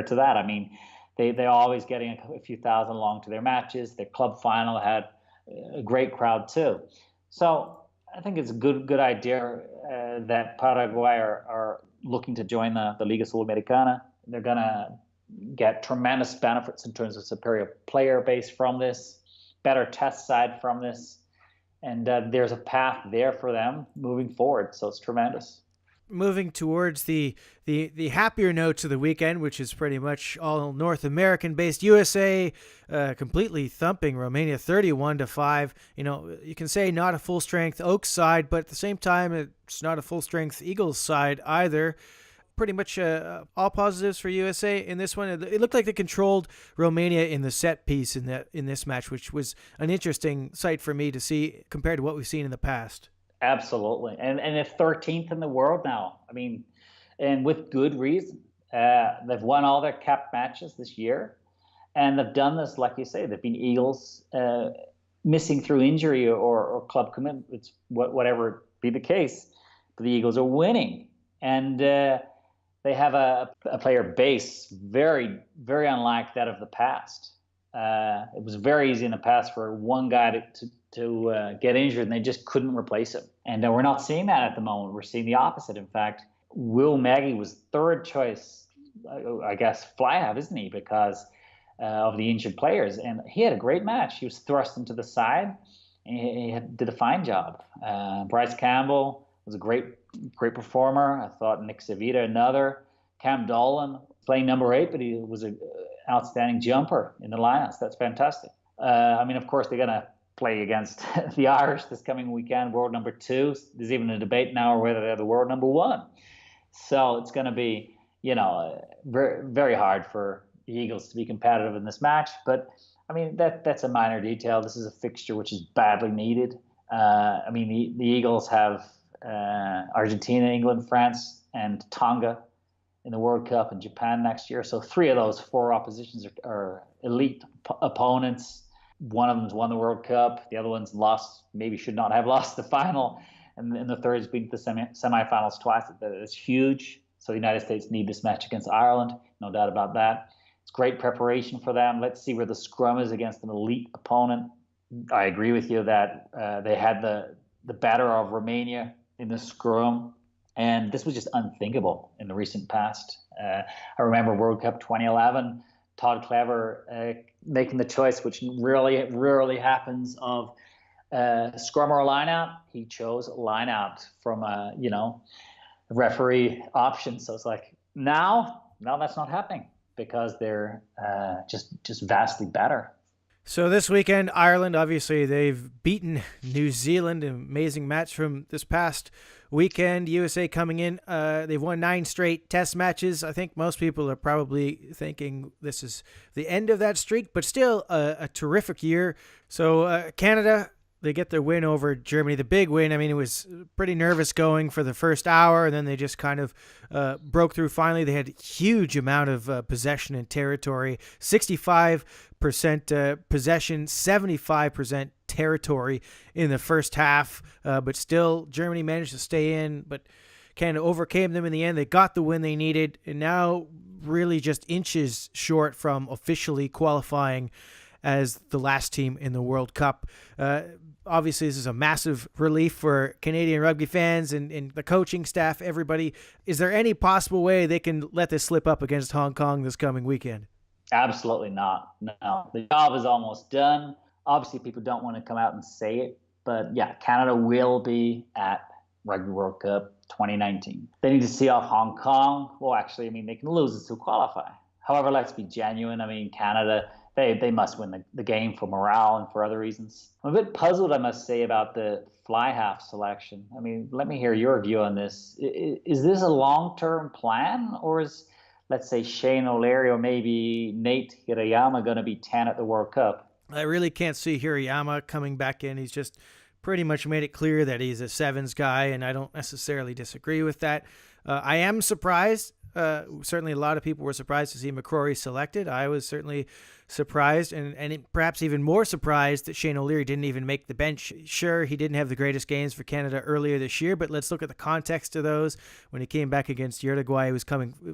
to that. I mean, they're always getting a few thousand along to their matches. Their club final had a great crowd too. So I think it's a good idea that Paraguay are looking to join the Liga Sudamericana. They're going to get tremendous benefits in terms of superior player base from this, better test side from this. And there's a path there for them moving forward. So it's tremendous. Moving towards the happier notes of the weekend, which is pretty much all North American-based. USA completely thumping Romania 31-5. You know, you can say not a full-strength Oaks side, but at the same time, it's not a full-strength Eagles side either. Pretty much all positives for USA in this one. It looked like they controlled Romania in the set piece in this match, which was an interesting sight for me to see compared to what we've seen in the past. Absolutely. And they're 13th in the world now. I mean, and with good reason. They've won all their cap matches this year. And they've done this, like you say, they've been Eagles missing through injury or club commitments, whatever be the case. But the Eagles are winning. And they have a player base very, very unlike that of the past. It was very easy in the past for one guy to get injured and they just couldn't replace him. And we're not seeing that at the moment. We're seeing the opposite. In fact, Will Maggie was third choice, I guess, fly-half, isn't he? Because of the injured players. And he had a great match. He was thrust into the side and he did a fine job. Bryce Campbell was a great performer. I thought Nick Savita, another. Cam Dolan playing number 8, but he was an outstanding jumper in the lineouts. That's fantastic. I mean, of course, they're going to play against the Irish this coming weekend, world number 2. There's even a debate now whether they're the world number 1. So it's going to be, very, very hard for the Eagles to be competitive in this match. But, I mean, that's a minor detail. This is a fixture which is badly needed. I mean, the Eagles have Argentina, England, France, and Tonga in the World Cup and Japan next year. So 3 of those 4 oppositions are elite opponents. One of them's won the World Cup. The other one's lost, maybe should not have lost the final. And the third's been to the semifinals twice. It's huge. So the United States need this match against Ireland. No doubt about that. It's great preparation for them. Let's see where the scrum is against an elite opponent. I agree with you that they had the better of Romania in the scrum. And this was just unthinkable in the recent past. I remember World Cup 2011, Todd Clever making the choice, which rarely happens, of scrum or line out. He chose line out from referee option. So it's like now that's not happening because they're just vastly better. So this weekend, Ireland, obviously, they've beaten New Zealand, an amazing match from this past weekend. USA coming in, they've won 9 straight test matches. I think most people are probably thinking this is the end of that streak, but still a terrific year. So Canada they get their win over Germany, the big win. I mean, it was pretty nervous going for the first hour, and then they just kind of broke through finally. They had a huge amount of possession and territory, 65% possession, 75% territory in the first half, but still Germany managed to stay in, but Canada overcame them in the end. They got the win they needed, and now really just inches short from officially qualifying as the last team in the World Cup. Obviously, this is a massive relief for Canadian rugby fans and the coaching staff, everybody. Is there any possible way they can let this slip up against Hong Kong this coming weekend? Absolutely not. No, the job is almost done. Obviously, people don't want to come out and say it, but yeah, Canada will be at Rugby World Cup 2019. They need to see off Hong Kong. Well, actually, I mean, they can lose it to qualify. However, let's be genuine. I mean, Canada, they must win the game for morale and for other reasons. I'm a bit puzzled, I must say, about the fly half selection. I mean, let me hear your view on this. Is this a long-term plan, or is, let's say, Shane O'Leary or maybe Nate Hirayama going to be 10 at the World Cup? I really can't see Hirayama coming back in. He's just pretty much made it clear that he's a sevens guy, and I don't necessarily disagree with that. I am surprised. Certainly a lot of people were surprised to see McCrory selected. I was certainly surprised and perhaps even more surprised that Shane O'Leary didn't even make the bench. Sure, he didn't have the greatest games for Canada earlier this year, but let's look at the context of those. When he came back against Uruguay, it was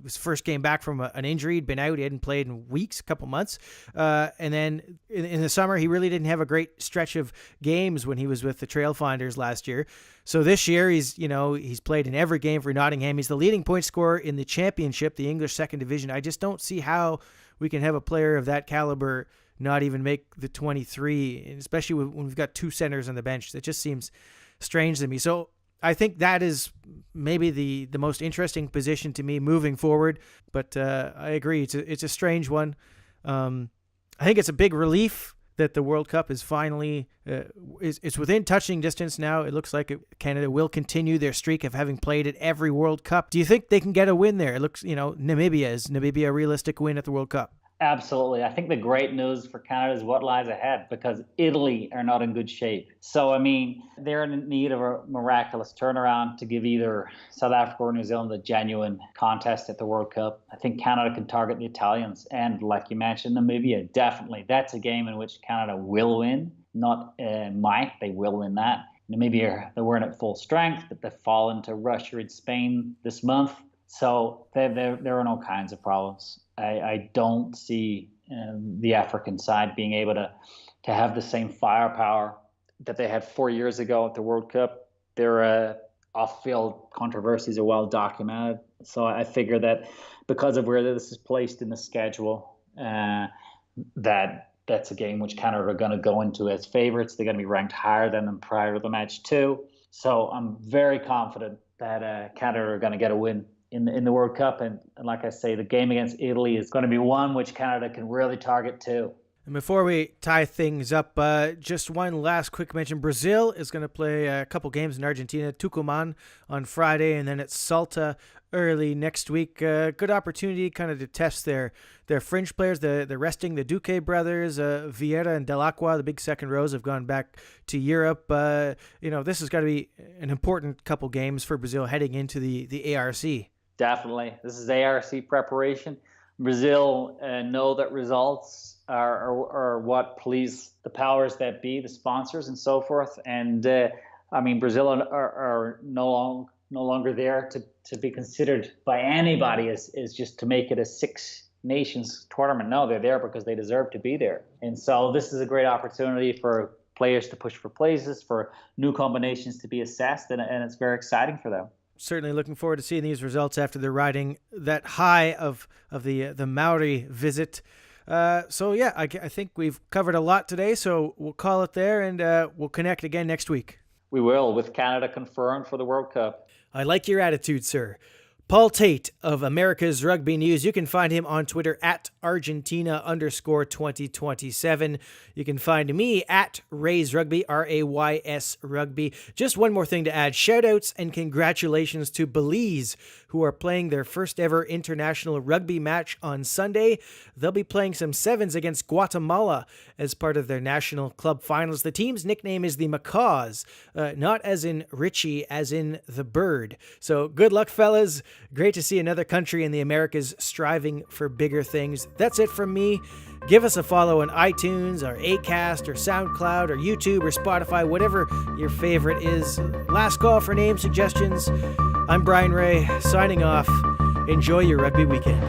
his first game back from an injury. He'd been out. He hadn't played in weeks, a couple months. And then in the summer, he really didn't have a great stretch of games when he was with the Trailfinders last year. So this year, he's played in every game for Nottingham. He's the leading point scorer in the championship, the English second division. I just don't see how we can have a player of that caliber not even make the 23, and especially when we've got two centers on the bench. That just seems strange to me. So I think that is maybe the most interesting position to me moving forward. But I agree, it's a strange one. I think it's a big relief that the World Cup is finally it's within touching distance now. It looks like Canada will continue their streak of having played at every World Cup. Do you think they can get a win there? It looks, Namibia a realistic win at the World Cup? Absolutely. I think the great news for Canada is what lies ahead, because Italy are not in good shape. So, I mean, they're in need of a miraculous turnaround to give either South Africa or New Zealand a genuine contest at the World Cup. I think Canada can target the Italians. And like you mentioned, Namibia, definitely. That's a game in which Canada will win, not might. They will win that. Namibia, they weren't at full strength, but they've fallen to Russia and Spain this month. So there are all kinds of problems. I don't see the African side being able to have the same firepower that they had 4 years ago at the World Cup. Their off-field controversies are well documented. So I figure that because of where this is placed in the schedule, that's a game which Canada are going to go into as favorites. They're going to be ranked higher than them prior to the match too. So I'm very confident that Canada are going to get a win in the World Cup. And like I say, the game against Italy is going to be one which Canada can really target too. And before we tie things up, just one last quick mention. Brazil is going to play a couple games in Argentina, Tucumán on Friday, and then at Salta early next week. Good opportunity kind of to test their fringe players. They're resting the Duque brothers, Vieira and Delacqua, the big second rows, have gone back to Europe. This has got to be an important couple games for Brazil heading into the ARC. Definitely. This is ARC preparation. Brazil know that results are what please the powers that be, the sponsors and so forth. And Brazil are no longer there to be considered by anybody as just to make it a Six Nations tournament. No, they're there because they deserve to be there. And so this is a great opportunity for players to push for places, for new combinations to be assessed, and it's very exciting for them. Certainly looking forward to seeing these results after they're riding that high of the Maori visit. I think we've covered a lot today, so we'll call it there, and we'll connect again next week. We will, with Canada confirmed for the World Cup. I like your attitude, sir. Paul Tait of America's Rugby News. You can find him on Twitter at Argentina_2027. You can find me at Rays Rugby, RAYS Rugby. Just one more thing to add. Shout outs and congratulations to Belize, who are playing their first ever international rugby match on Sunday. They'll be playing some sevens against Guatemala as part of their national club finals. The team's nickname is the Macaws, not as in Richie, as in the bird. So good luck, fellas. Great to see another country in the Americas striving for bigger things. That's it from me. Give us a follow on iTunes or Acast or SoundCloud or YouTube or Spotify, whatever your favorite is. Last call for name suggestions. I'm Brian Ray, signing off. Enjoy your rugby weekend.